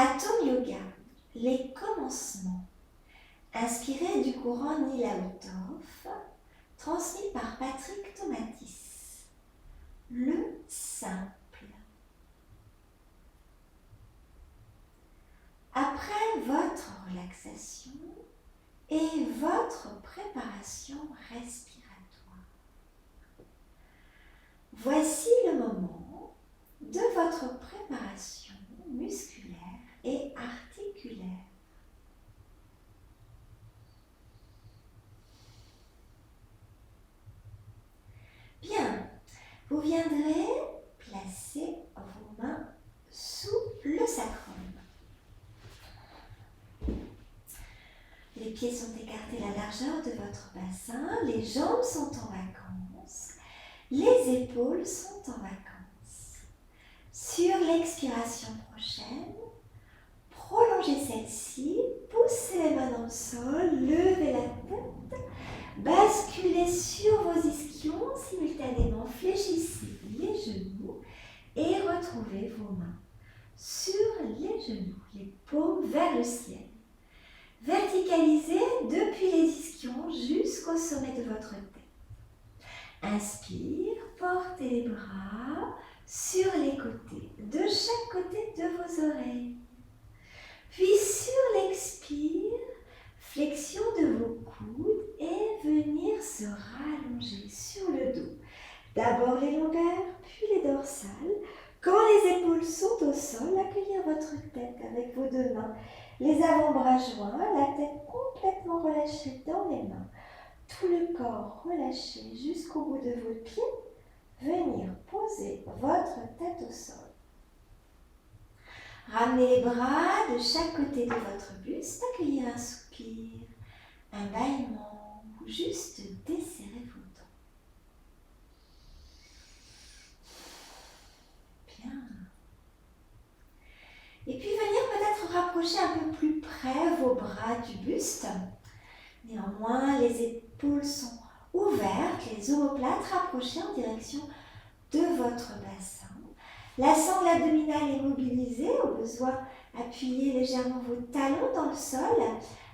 Hatha Yoga, les commencements, inspiré du courant Nilautov, transmis par Patrick Tomatis. Le simple. Après votre relaxation et votre préparation respiratoire, voici le moment de votre préparation musculaire et articulaire. Bien, vous viendrez placer vos mains sous le sacrum. Les pieds sont écartés à la largeur de votre bassin, les jambes sont en vacances, les épaules sont en vacances. Sur l'expiration prochaine, prolongez celle-ci, poussez les mains dans le sol, levez la tête, basculez sur vos ischions, simultanément fléchissez les genoux et retrouvez vos mains sur les genoux, les paumes vers le ciel. Verticalisez depuis les ischions jusqu'au sommet de votre tête. Inspire, portez les bras sur les côtés, de chaque côté de vos oreilles. Puis sur l'expire, flexion de vos coudes et venir se rallonger sur le dos. D'abord les lombaires, puis les dorsales. Quand les épaules sont au sol, accueillir votre tête avec vos deux mains. Les avant-bras joints, la tête complètement relâchée dans les mains. Tout le corps relâché jusqu'au bout de vos pieds. Venir poser votre tête au sol. Ramenez les bras de chaque côté de votre buste, accueillir un soupir, un bâillement ou juste desserrer vos dents. Bien. Et puis venir peut-être rapprocher un peu plus près vos bras du buste. Néanmoins, les épaules sont ouvertes, les omoplates rapprochées en direction de votre bassin. La sangle abdominale est mobilisée, au besoin, appuyez légèrement vos talons dans le sol,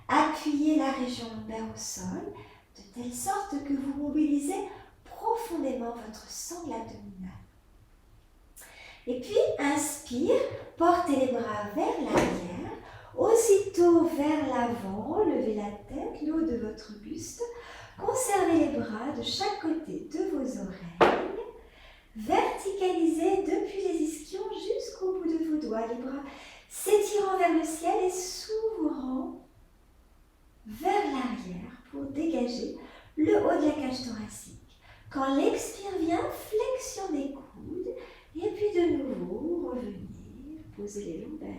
appuyez la région lombaire au sol, de telle sorte que vous mobilisez profondément votre sangle abdominale. Et puis, inspire, portez les bras vers l'arrière, aussitôt vers l'avant, levez la tête, le haut de votre buste, conservez les bras de chaque côté de vos oreilles, verticalisez depuis les ischions jusqu'au bout de vos doigts, les bras s'étirant vers le ciel et s'ouvrant vers l'arrière pour dégager le haut de la cage thoracique. Quand l'expire vient, flexion des coudes et puis de nouveau revenir, poser les lombaires,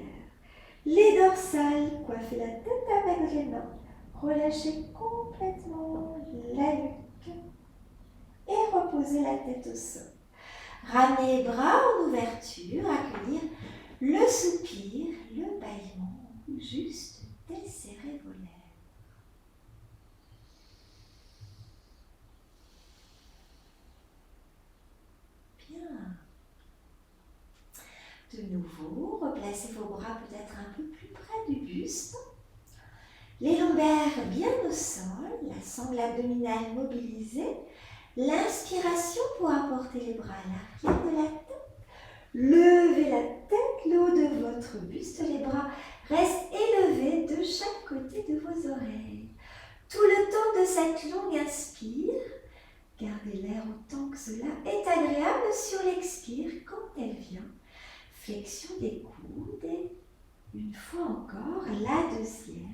les dorsales, coiffez la tête avec les mains, relâchez complètement la nuque et reposez la tête au sol. Ramenez les bras en ouverture, accueillir le soupir, le bâillement ou juste desserrer vos lèvres. Bien. De nouveau, replacez vos bras peut-être un peu plus près du buste. Les lombaires bien au sol, la sangle abdominale mobilisée. L'inspiration pour apporter les bras à l'arrière de la tête. Levez la tête, le haut de votre buste, les bras restent élevés de chaque côté de vos oreilles. Tout le temps de cette longue inspire, gardez l'air autant que cela est agréable sur l'expire quand elle vient. Flexion des coudes et une fois encore, la deuxième.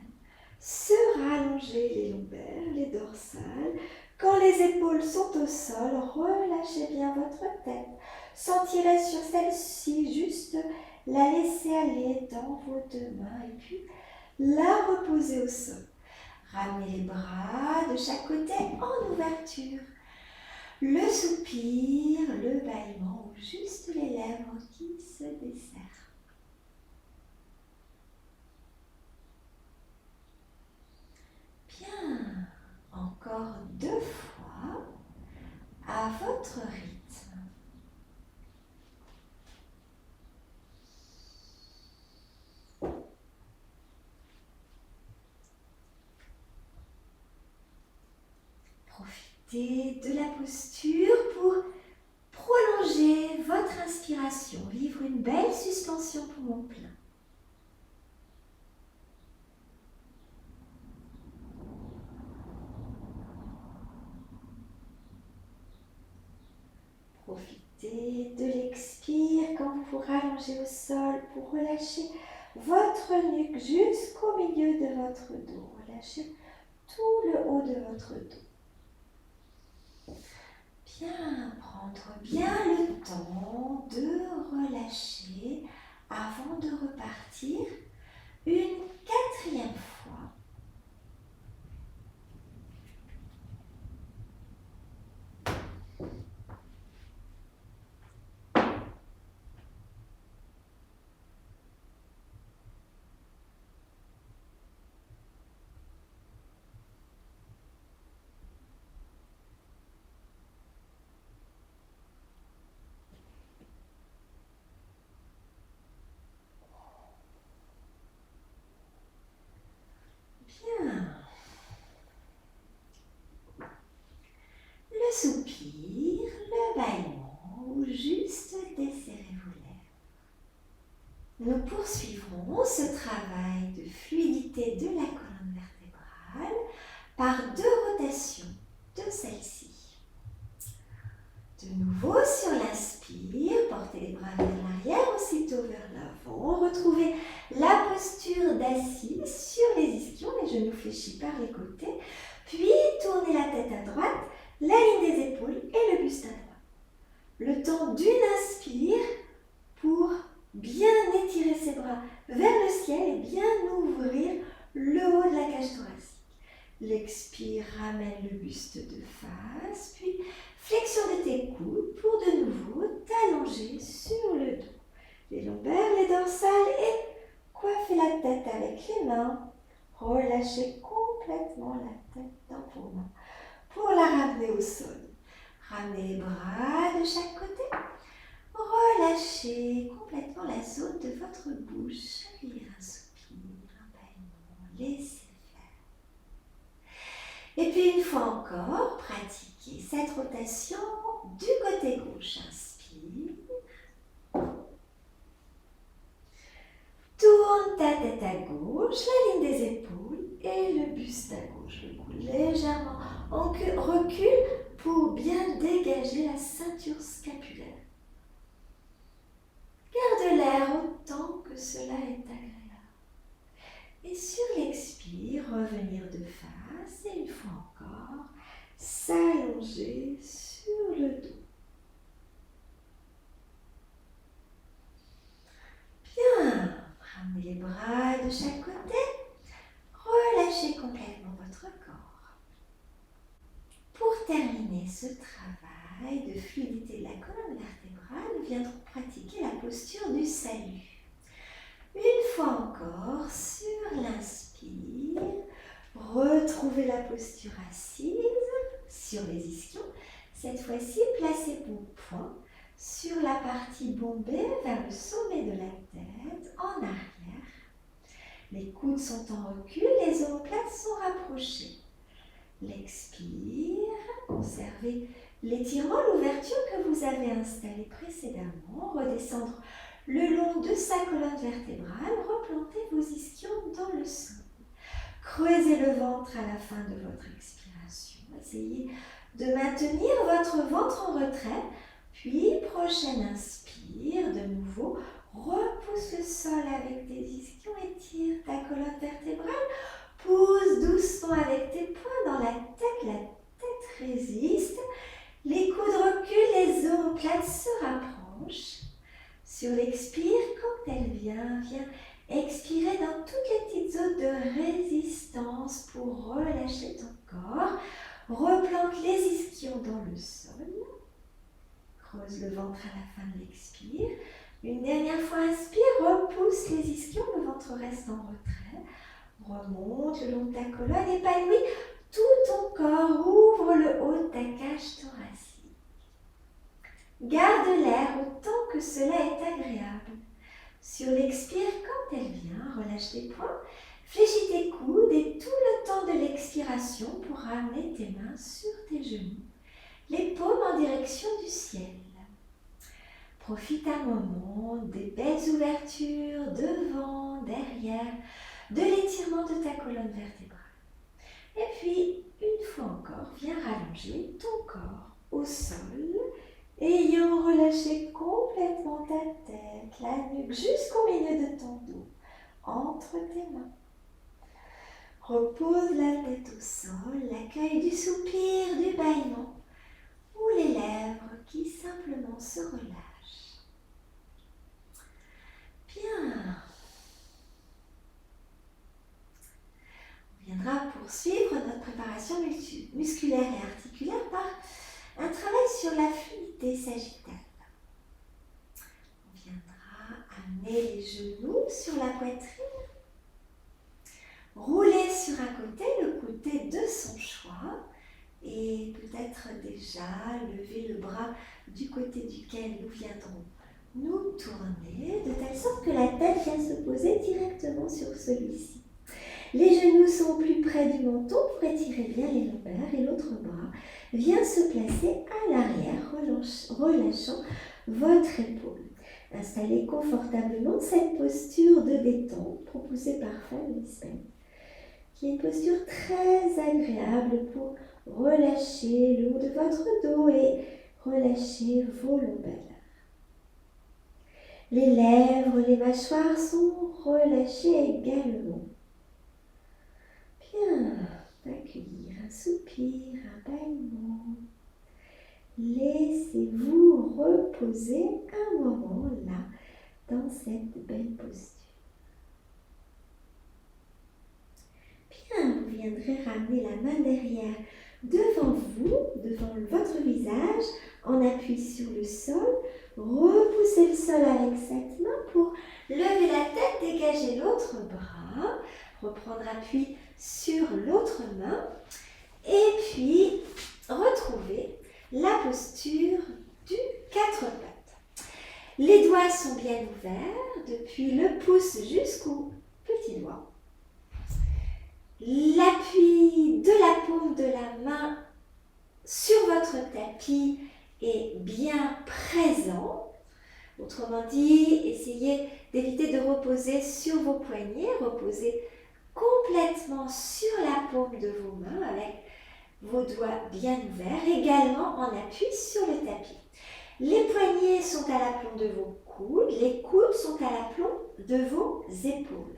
Se rallonger les lombaires, les dorsales. Quand les épaules sont au sol, relâchez bien votre tête. Sentirez sur celle-ci, juste la laisser aller dans vos deux mains et puis la reposer au sol. Ramenez les bras de chaque côté en ouverture. Le soupir, le bâillement ou juste les lèvres qui se desserrent. Bien, encore 2 fois à votre rythme. Profitez de la posture pour prolonger votre inspiration, vivre une belle suspension poumon plein. Profitez de l'expire quand vous vous rallongez au sol pour relâcher votre nuque jusqu'au milieu de votre dos. Relâchez tout le haut de votre dos. Bien, prendre bien le temps de relâcher avant de repartir une 4e fois. Bien. Le soupir, le bâillement ou juste desserrez vos lèvres. Nous poursuivrons ce travail de fluidité de la colonne vertébrale par 2 rotations de celle-ci. De nouveau sur l'inspire, portez les bras vers l'arrière, aussitôt vers l'avant. Retrouvez la posture d'assis sur les ischions, les genoux fléchis par les côtés. Puis tournez la tête à droite, la ligne des épaules et le buste à droite. Le temps d'une inspire pour bien étirer ses bras vers le ciel et bien ouvrir le haut de la cage thoracique. L'expire ramène le buste de face, puis flexion de tes coudes pour de nouveau t'allonger sur le dos. Les lombaires, les dorsales et coiffez la tête avec les mains. Relâchez complètement la tête dans vos mains pour la ramener au sol. Ramenez les bras de chaque côté. Relâchez complètement la zone de votre bouche. Accueillir un soupir, un bâillement, laissez faire. Et puis une fois encore, pratiquez cette rotation du côté gauche. Inspire. Tourne ta tête à gauche, la ligne des épaules et le buste à gauche. Le cou légèrement recule pour bien dégager la ceinture scapulaire. Garde l'air autant que cela est agréable. Et sur l'expire, revenir de face et une fois encore, s'allonger sur le dos. Bien, ramenez les bras de chaque côté, relâchez complètement votre corps. Pour terminer ce travail de fluidité de la colonne vertébrale, nous viendrons pratiquer la posture du salut. Une fois encore, sur l'inspire, retrouvez la posture assise sur les ischions. Cette fois-ci, placez vos poings sur la partie bombée vers le sommet de la tête, en arrière. Les coudes sont en recul, les omoplates sont rapprochées. L'expire, conservez l'étirement, l'ouverture que vous avez installée précédemment, redescendre le long de sa colonne vertébrale, replantez vos ischions dans le sol. Creusez le ventre à la fin de votre expiration. Essayez de maintenir votre ventre en retrait, puis prochaine inspire, de nouveau, repousse le sol avec tes ischions, étire ta colonne vertébrale, pousse doucement avec tes poings dans la tête résiste, les coudes reculent, les omoplates se rapprochent. Sur l'expire, quand elle vient expirer dans toutes les petites zones de résistance pour relâcher ton corps. Replante les ischions dans le sol. Creuse le ventre à la fin de l'expire. Une dernière fois, inspire, repousse les ischions, le ventre reste en retrait. Remonte le long de ta colonne, épanouis tout ton corps, ouvre le haut de ta cage thoracique. Garde l'air autant que cela est agréable. Sur l'expire, quand elle vient, relâche tes poings, fléchis tes coudes et tout le temps de l'expiration pour ramener tes mains sur tes genoux. les paumes en direction du ciel. Profite un moment des belles ouvertures devant, derrière, de l'étirement de ta colonne vertébrale. Et puis, une fois encore, viens rallonger ton corps au sol, ayant relâché complètement ta tête, la nuque jusqu'au milieu de ton dos, entre tes mains. Repose la tête au sol, l'accueil du soupir, du bâillement, ou les lèvres qui simplement se relâchent. Bien. On viendra poursuivre notre préparation musculaire et articulaire par un travail sur la fluidité sagittale. On viendra amener les genoux sur la poitrine, rouler sur un côté, le côté de son choix, et peut-être déjà lever le bras du côté duquel nous viendrons nous tourner, de telle sorte que la tête vient se poser directement sur celui-ci. Les genoux sont plus près du menton pour étirer bien les lombaires et l'autre bras vient se placer à l'arrière, relâchant votre épaule. Installez confortablement cette posture de détente proposée par Fanny Spen, qui est une posture très agréable pour relâcher le haut de votre dos et relâcher vos lombaires. Les lèvres, les mâchoires sont relâchées également. Bien, accueillir un soupir, un bâillement. Laissez-vous reposer un moment là, dans cette belle posture. Bien, vous viendrez ramener la main derrière devant vous, devant votre visage, en appui sur le sol. Repoussez le sol avec cette main pour lever la tête, dégager l'autre bras, reprendre appui sur l'autre main et puis retrouver la posture du 4 pattes. Les doigts sont bien ouverts depuis le pouce jusqu'au petit doigt. L'appui de la paume de la main sur votre tapis est bien présent. Autrement dit, essayez d'éviter de reposer sur vos poignets, reposez complètement sur la paume de vos mains avec vos doigts bien ouverts, également en appui sur le tapis. Les poignets sont à l'aplomb de vos coudes, les coudes sont à l'aplomb de vos épaules.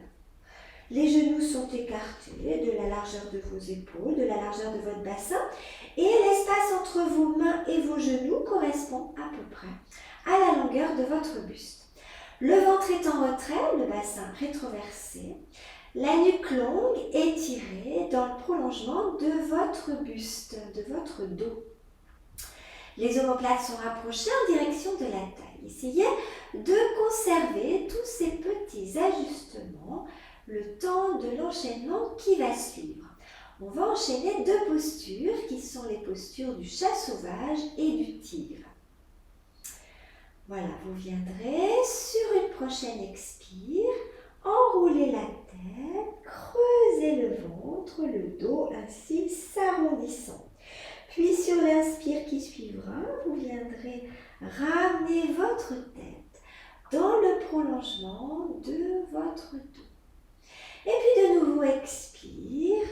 Les genoux sont écartés de la largeur de vos épaules, de la largeur de votre bassin, et l'espace entre vos mains et vos genoux correspond à peu près à la longueur de votre buste. Le ventre est en retrait, le bassin rétroversé, la nuque longue étirée dans le prolongement de votre buste, de votre dos. Les omoplates sont rapprochées en direction de la taille. Essayez de conserver tous ces petits ajustements le temps de l'enchaînement qui va suivre. On va enchaîner deux postures qui sont les postures du chat sauvage et du tigre. Voilà, vous viendrez sur une prochaine expire, enrouler la tête, creuser le ventre, le dos ainsi s'arrondissant. Puis sur l'inspire qui suivra, vous viendrez ramener votre tête dans le prolongement de votre dos. Et puis de nouveau expire,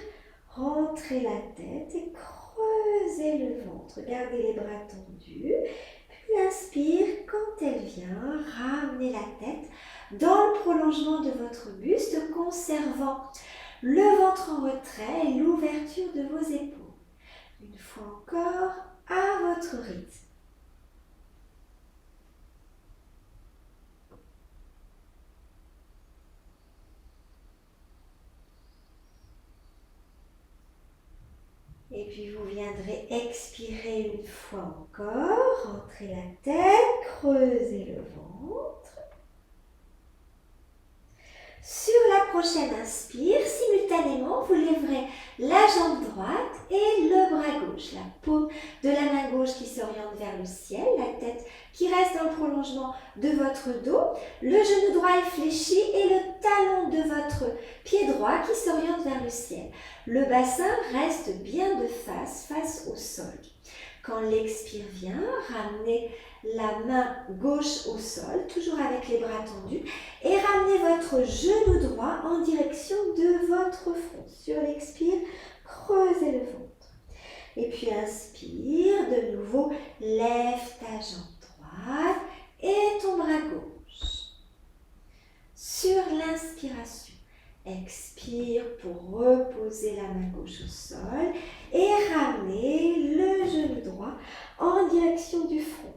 rentrez la tête et creusez le ventre. Gardez les bras tendus. Puis inspire, quand elle vient, ramenez la tête dans le prolongement de votre buste, conservant le ventre en retrait et l'ouverture de vos épaules. Une fois encore, à votre rythme. Et puis vous viendrez expirer une fois encore, rentrez la tête, creusez le ventre. Sur la prochaine inspire, simultanément, vous lèverez la jambe droite et le bras gauche. La paume de la main gauche qui s'oriente vers le ciel, la tête qui reste dans le prolongement de votre dos, le genou droit est fléchi et le talon de votre pied droit qui s'oriente vers le ciel. Le bassin reste bien de face au sol. Quand l'expire vient, ramenez la main gauche au sol, toujours avec les bras tendus, et ramenez votre genou droit en direction de votre front. Sur l'expire, creusez le ventre. Et puis inspire, de nouveau, lève ta jambe droite et ton bras gauche. Sur l'inspiration, expire pour reposer la main gauche au sol et ramener le genou droit en direction du front.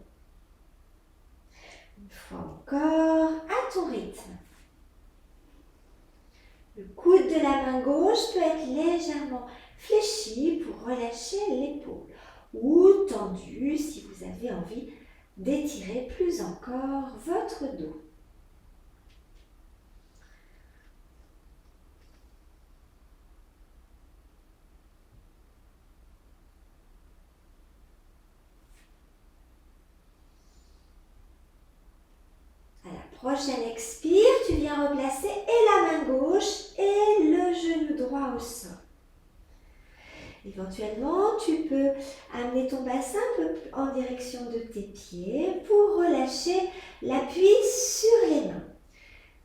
Une fois encore, à ton rythme. Le coude de la main gauche peut être légèrement fléchi pour relâcher l'épaule ou tendu si vous avez envie d'étirer plus encore votre dos. Prochaine expire, tu viens replacer et la main gauche et le genou droit au sol. Éventuellement, tu peux amener ton bassin un peu en direction de tes pieds pour relâcher l'appui sur les mains.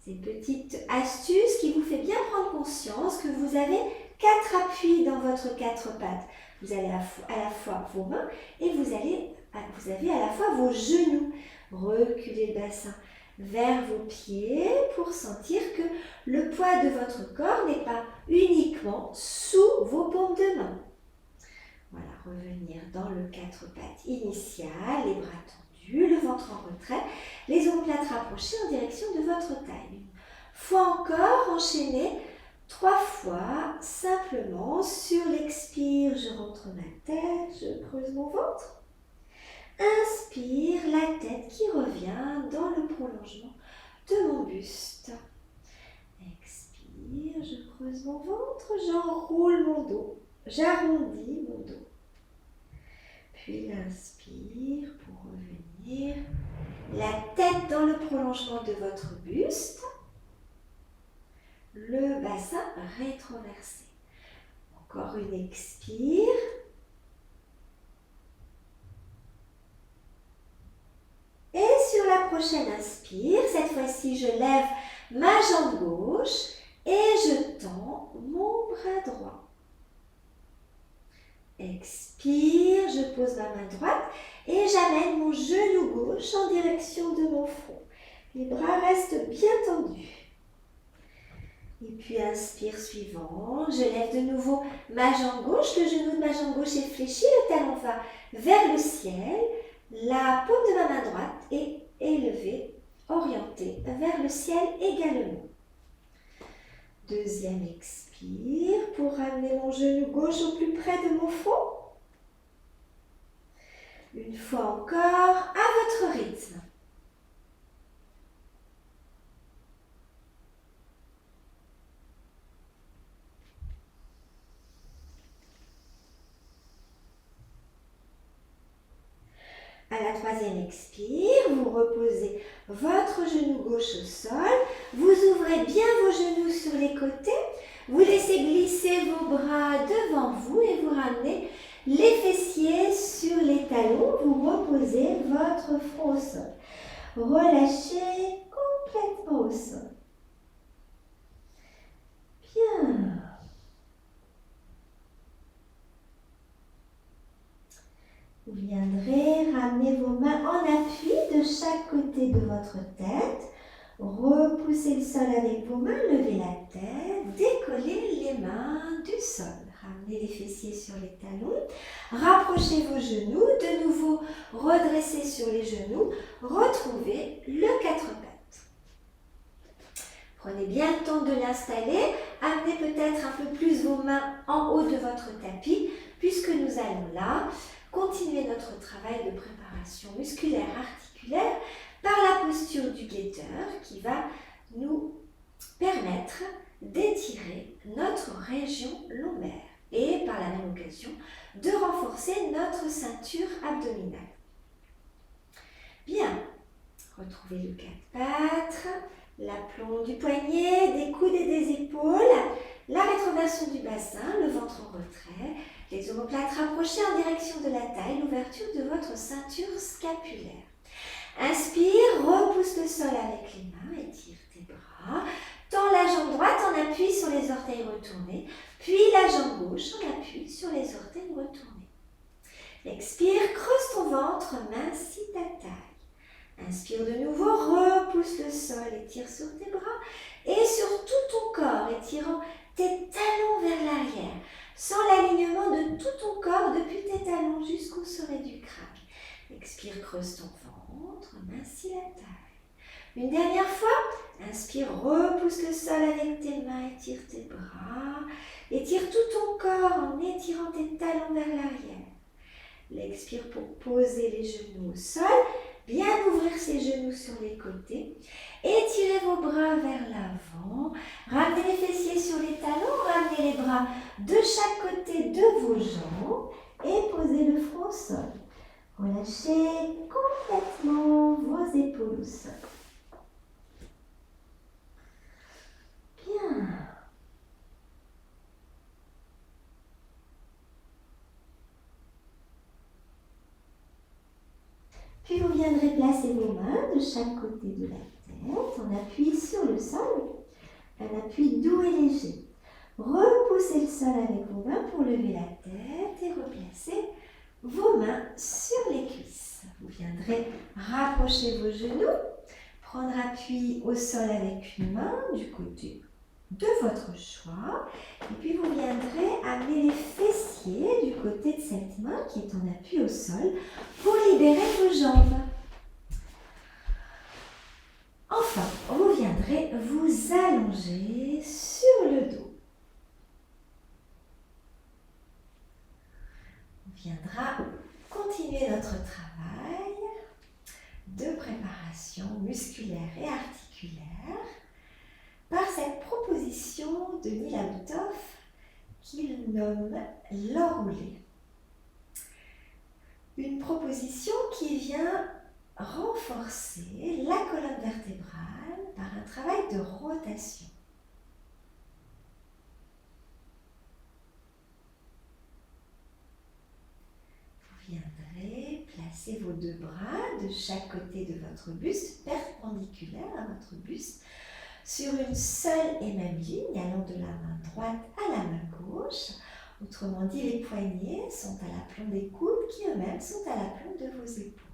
C'est une petite astuce qui vous fait bien prendre conscience que vous avez 4 appuis dans votre 4 pattes. Vous avez à la fois vos mains et vous avez à la fois vos genoux. Reculez le bassin vers vos pieds pour sentir que le poids de votre corps n'est pas uniquement sous vos paumes de main. Voilà, revenir dans le 4 pattes initial, les bras tendus, le ventre en retrait, les omoplates rapprochées en direction de votre taille. Une fois encore, enchaînez 3 fois, simplement sur l'expire, je rentre ma tête, je creuse mon ventre. Inspire, la tête qui revient dans le prolongement de mon buste. Expire, je creuse mon ventre, j'enroule mon dos, j'arrondis mon dos. Puis l'inspire pour revenir, la tête dans le prolongement de votre buste, le bassin rétroversé. Encore une expire. Et sur la prochaine inspire, cette fois-ci je lève ma jambe gauche et je tends mon bras droit. Expire, je pose ma main droite et j'amène mon genou gauche en direction de mon front. Les bras restent bien tendus. Et puis inspire suivant, je lève de nouveau ma jambe gauche, le genou de ma jambe gauche est fléchi, le talon va vers le ciel. La paume de ma main droite est élevée, orientée vers le ciel également. Deuxième expire pour ramener mon genou gauche au plus près de mon front. Une fois encore, à votre rythme. À la troisième expire, vous reposez votre genou gauche au sol, vous ouvrez bien vos genoux sur les côtés, vous laissez glisser vos bras devant vous et vous ramenez les fessiers sur les talons, vous reposez votre front au sol. Relâchez complètement au sol. Bien. Vous viendrez ramener vos mains en appui de chaque côté de votre tête. Repoussez le sol avec vos mains, levez la tête, décollez les mains du sol. Ramenez les fessiers sur les talons, rapprochez vos genoux, de nouveau redressez sur les genoux, retrouvez le 4 pattes. Prenez bien le temps de l'installer, amenez peut-être un peu plus vos mains en haut de votre tapis, puisque nous allons là continuer notre travail de préparation musculaire articulaire par la posture du guetteur qui va nous permettre d'étirer notre région lombaire et par la même occasion de renforcer notre ceinture abdominale. Bien, retrouvez le 4 pattes, l'aplomb du poignet, des coudes et des épaules, La rétroversion du bassin, le ventre en retrait, les omoplates rapprochées en direction de la taille, l'ouverture de votre ceinture scapulaire. Inspire, repousse le sol avec les mains, étire tes bras. Tends la jambe droite en appui sur les orteils retournés, puis la jambe gauche en appui sur les orteils retournés. Expire, creuse ton ventre, mincit ta taille. Inspire de nouveau, repousse le sol, étire sur tes bras et sur tout ton corps, étirant tes talons vers l'arrière. Sens l'alignement de tout ton corps depuis tes talons jusqu'au sommet du crâne. Expire, creuse ton ventre, mincit la taille. Une dernière fois, inspire, repousse le sol avec tes mains, étire tes bras. Étire tout ton corps en étirant tes talons vers l'arrière. L'expire pour poser les genoux au sol, bien ouvrir ses genoux sur les côtés. Étirez vos bras vers l'avant. Ramenez les fessiers sur les talons, ramenez les bras de chaque côté de vos jambes et posez le front au sol. Relâchez complètement vos épaules au sol. Bien. Puis vous viendrez placer vos mains de chaque côté de la tête en appui sur le sol, un appui doux et léger. Repoussez le sol avec vos mains pour lever la tête et replacer vos mains sur les cuisses. Vous viendrez rapprocher vos genoux, prendre appui au sol avec une main du côté de votre choix. Et puis vous viendrez amener les fessiers du côté de cette main qui est en appui au sol pour libérer vos jambes. Enfin, vous viendrez vous allonger sur le dos. On viendra continuer notre travail de préparation musculaire et articulaire par cette proposition de Neil Abutoff qu'il nomme l'enroulé. Une proposition qui vient renforcer la colonne vertébrale par un travail de rotation. Vous viendrez placer vos deux bras de chaque côté de votre buste, perpendiculaire à votre buste, sur une seule et même ligne, allant de la main droite à la main gauche. Autrement dit, les poignets sont à l'aplomb des coudes qui eux-mêmes sont à l'aplomb de vos épaules.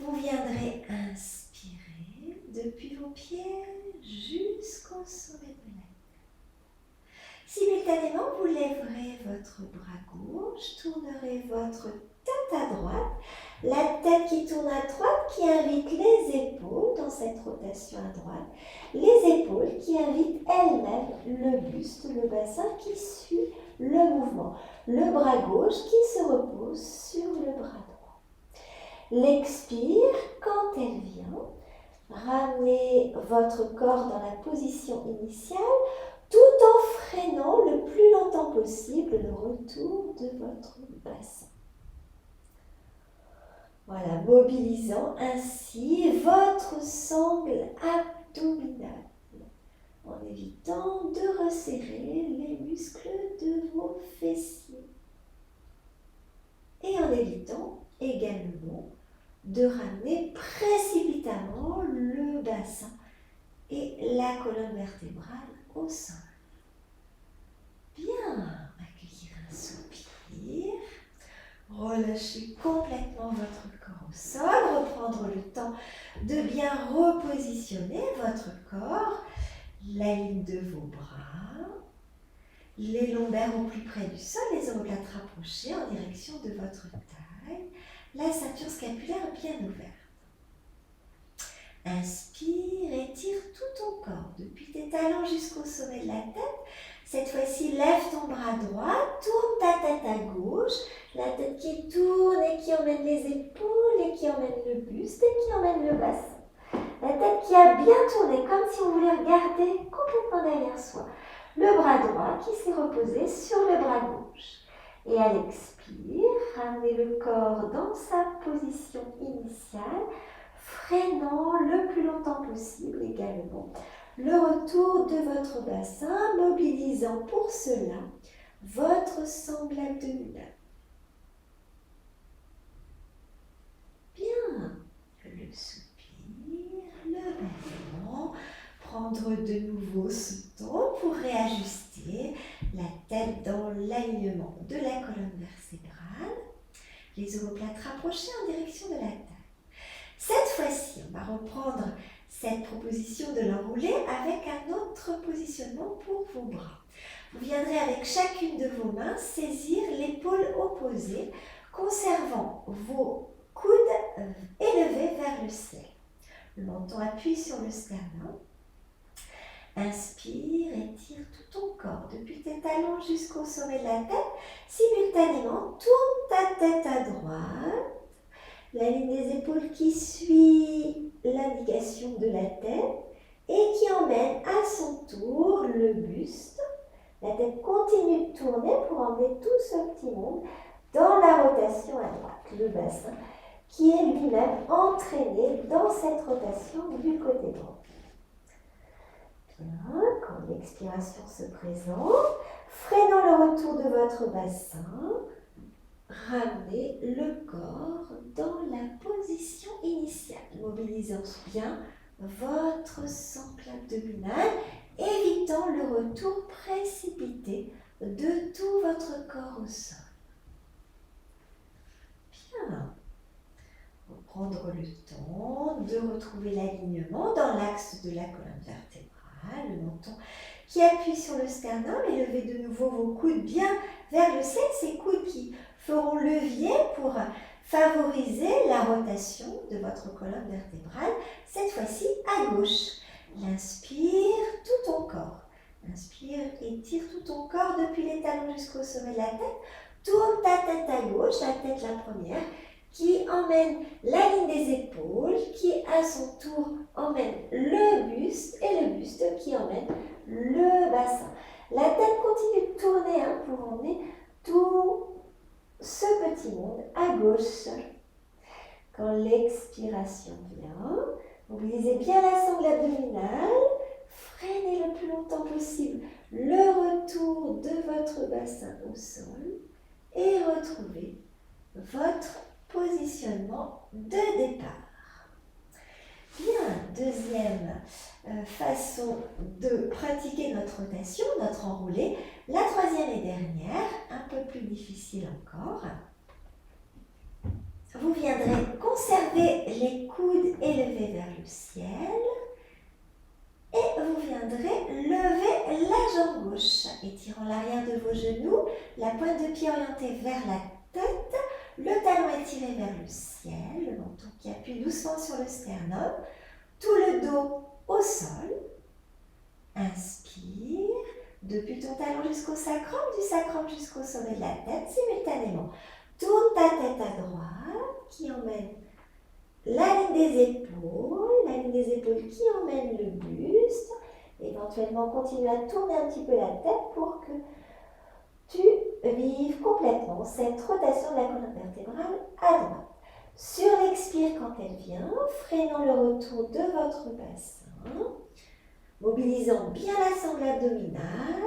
Vous viendrez inspirer depuis vos pieds jusqu'au sommet de la tête. Simultanément, vous lèverez votre bras gauche, tournerez votre tête à droite, la tête qui tourne à droite qui invite les épaules dans cette rotation à droite, les épaules qui invitent elles-mêmes le buste, le bassin qui suit le mouvement, le bras gauche qui se repose sur le bras droit. L'expire, quand elle vient, ramenez votre corps dans la position initiale tout en freinant le plus longtemps possible le retour de votre bassin. Voilà, mobilisant ainsi votre sangle abdominale en évitant de resserrer les muscles de vos fessiers et en évitant également de ramener précipitamment le bassin et la colonne vertébrale au sol. Bien, accueillir un soupir, relâchez complètement votre corps au sol, reprendre le temps de bien repositionner votre corps, la ligne de vos bras, les lombaires au plus près du sol, les omoplates rapprochées en direction de votre taille, la ceinture scapulaire bien ouverte. Inspire, étire tout ton corps, depuis tes talons jusqu'au sommet de la tête. Cette fois-ci, lève ton bras droit, tourne ta tête à gauche, la tête qui tourne et qui emmène les épaules et qui emmène le buste et qui emmène le bassin. La tête qui a bien tourné, comme si on voulait regarder complètement derrière soi. Le bras droit qui s'est reposé sur le bras gauche. Et à l'expire, ramenez le corps dans sa position initiale, freinant le plus longtemps possible également le retour de votre bassin, mobilisant pour cela votre sangle abdominal. Bien, le soupir, le bâillement, prendre de nouveau ce temps pour réajuster la tête dans l'alignement de la colonne vertébrale, les omoplates rapprochées en direction de la taille. Cette fois-ci, on va reprendre cette proposition de l'enroulé avec un autre positionnement pour vos bras. Vous viendrez avec chacune de vos mains saisir l'épaule opposée, conservant vos coudes élevés vers le ciel. Le menton appuie sur le sternum. Inspire, étire tout ton corps, depuis tes talons jusqu'au sommet de la tête. Simultanément, tourne ta tête à droite. La ligne des épaules qui suit l'indication de la tête et qui emmène à son tour le buste. La tête continue de tourner pour emmener tout ce petit monde dans la rotation à droite. Le bassin qui est lui-même entraîné dans cette rotation du côté droit. Bien, quand l'expiration se présente, freinant le retour de votre bassin, ramenez le corps dans la position initiale, mobilisant bien votre sangle abdominal, évitant le retour précipité de tout votre corps au sol. Bien. Prendre le temps de retrouver l'alignement dans l'axe de la colonne vertébrale, le menton qui appuie sur le sternum et levez de nouveau vos coudes bien vers le ciel, ces coudes qui feront levier pour favoriser la rotation de votre colonne vertébrale, cette fois-ci à gauche. Inspire tout ton corps. Inspire, étire tout ton corps depuis les talons jusqu'au sommet de la tête. Tourne ta tête à gauche, la tête la première, qui emmène la ligne des épaules, qui à son tour emmène le buste, et le buste qui emmène le bassin. La tête continue de tourner pour emmener tout ce petit monde à gauche. Quand l'expiration vient, mobilisez bien la sangle abdominale, freinez le plus longtemps possible le retour de votre bassin au sol et retrouvez votre positionnement de départ. Bien, deuxième façon de pratiquer notre rotation, notre enroulé. La troisième et dernière, un peu plus difficile encore. Vous viendrez conserver les coudes élevés vers le ciel et vous viendrez lever la jambe gauche, étirant l'arrière de vos genoux, la pointe de pied orientée vers la tête, le talon étiré vers le ciel, le menton qui appuie doucement sur le sternum, tout le dos au sol. Inspire, depuis ton talon jusqu'au sacrum, du sacrum jusqu'au sommet de la tête, simultanément. Tourne ta tête à droite, qui emmène la ligne des épaules qui emmène le buste. Éventuellement, continue à tourner un petit peu la tête pour que tu vives complètement cette rotation de la colonne vertébrale à droite. Sur l'expire, quand elle vient, freinant le retour de votre bassin, mobilisant bien la sangle abdominale,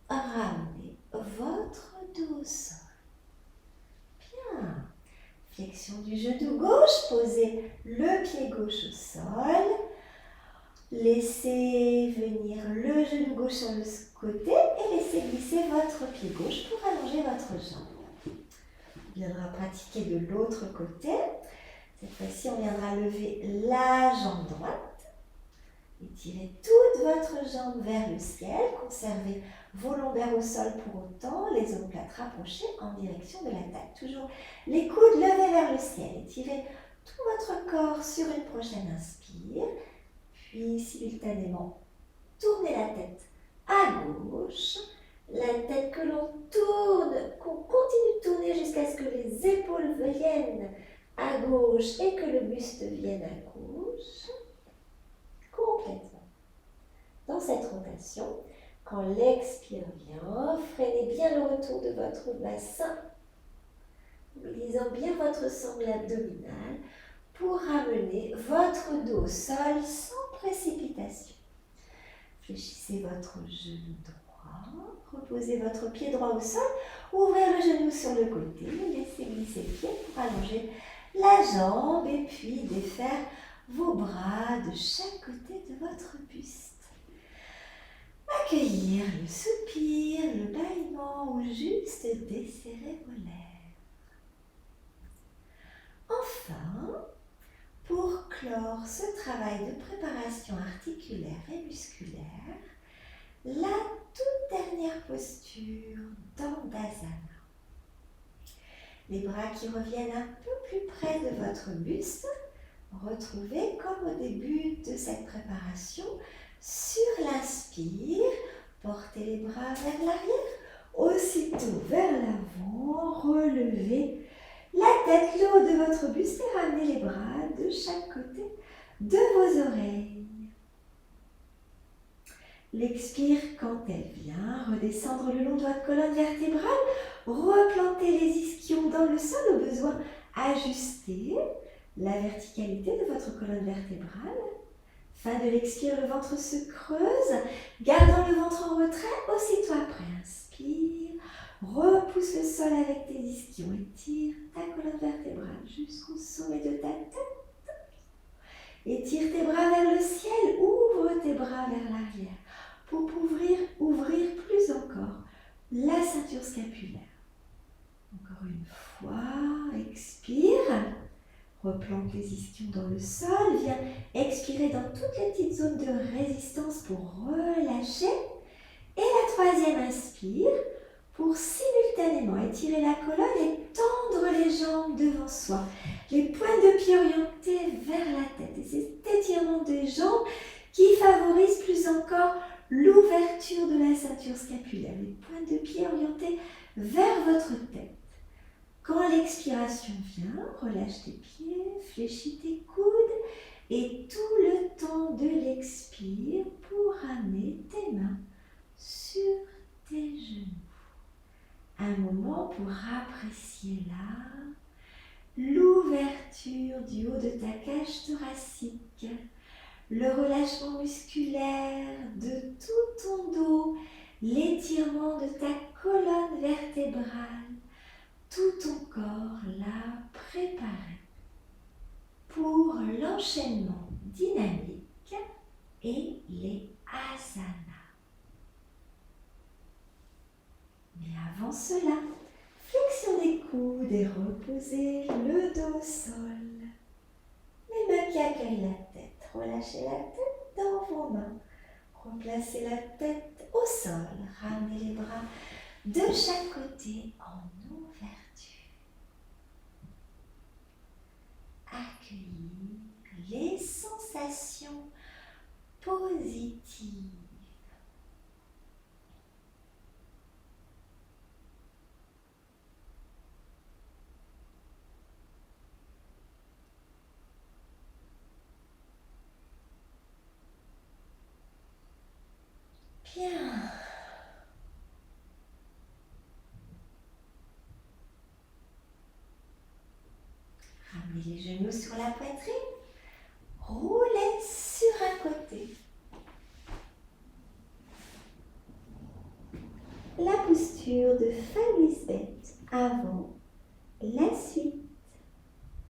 ramenez votre dos au sol. Bien. Flexion du genou gauche, posez le pied gauche au sol. Laissez venir le genou gauche sur le côté et laissez glisser votre pied gauche pour allonger votre jambe. On viendra pratiquer de l'autre côté. Cette fois-ci, on viendra lever la jambe droite. Étirez toute votre jambe vers le ciel. Conservez vos lombaires au sol pour autant, les omoplates rapprochées en direction de la taille. Toujours les coudes levés vers le ciel. Étirez tout votre corps sur une prochaine inspire. Puis simultanément, tournez la tête à gauche. La tête que l'on tourne, qu'on continue de tourner jusqu'à ce que les épaules viennent à gauche et que le buste vienne à gauche. Complètement. Dans cette rotation, quand l'expire vient, freinez bien le retour de votre bassin, mobilisant bien votre sangle abdominale pour ramener votre dos au sol sans précipitation. Fléchissez votre genou droit, reposez votre pied droit au sol, ouvrez le genou sur le côté, laissez glisser le pied pour allonger la jambe et puis défaire vos bras de chaque côté de votre buste. Accueillir le soupir, le bâillement ou juste desserrer vos lèvres. Enfin, pour clore ce travail de préparation articulaire et musculaire, la toute dernière posture Dandasana. Les bras qui reviennent un peu plus près de votre buste, retrouvez comme au début de cette préparation. Sur l'inspire, portez les bras vers l'arrière, aussitôt vers l'avant, relevez la tête, le haut de votre buste et ramenez les bras de chaque côté de vos oreilles. L'expire, quand elle vient, redescendre le long de votre colonne vertébrale, replantez les ischions dans le sol, au besoin ajuster la verticalité de votre colonne vertébrale. Fin de l'expire, le ventre se creuse, gardant le ventre en retrait, aussitôt après inspire, repousse le sol avec tes ischions, étire ta colonne vertébrale jusqu'au sommet de ta tête, étire tes bras vers le ciel, ouvre tes bras vers l'arrière pour ouvrir plus encore la ceinture scapulaire. Encore une fois, expire. Replante les ischions dans le sol, viens expirer dans toutes les petites zones de résistance pour relâcher. Et la troisième inspire pour simultanément étirer la colonne et tendre les jambes devant soi. Les pointes de pied orientées vers la tête. Et c'est cet étirement des jambes qui favorise plus encore l'ouverture de la ceinture scapulaire. Les pointes de pied orientées vers votre tête. Quand l'expiration vient, relâche tes pieds, fléchis tes coudes et tout le temps de l'expire pour ramener tes mains sur tes genoux. Un moment pour apprécier là l'ouverture du haut de ta cage thoracique, le relâchement musculaire de tout ton dos, l'étirement de ta colonne vertébrale. Tout ton corps là préparé pour l'enchaînement dynamique et les asanas. Mais avant cela, flexion des coudes et reposez le dos au sol. Les mains qui accueillent la tête, relâchez la tête dans vos mains. Replacez la tête au sol, ramenez les bras de chaque côté en ouverture. Accueillir les sensations positives. Bien. Ramenez les genoux sur la poitrine. Roulez sur un côté. La posture de Phalluise bête avant la suite.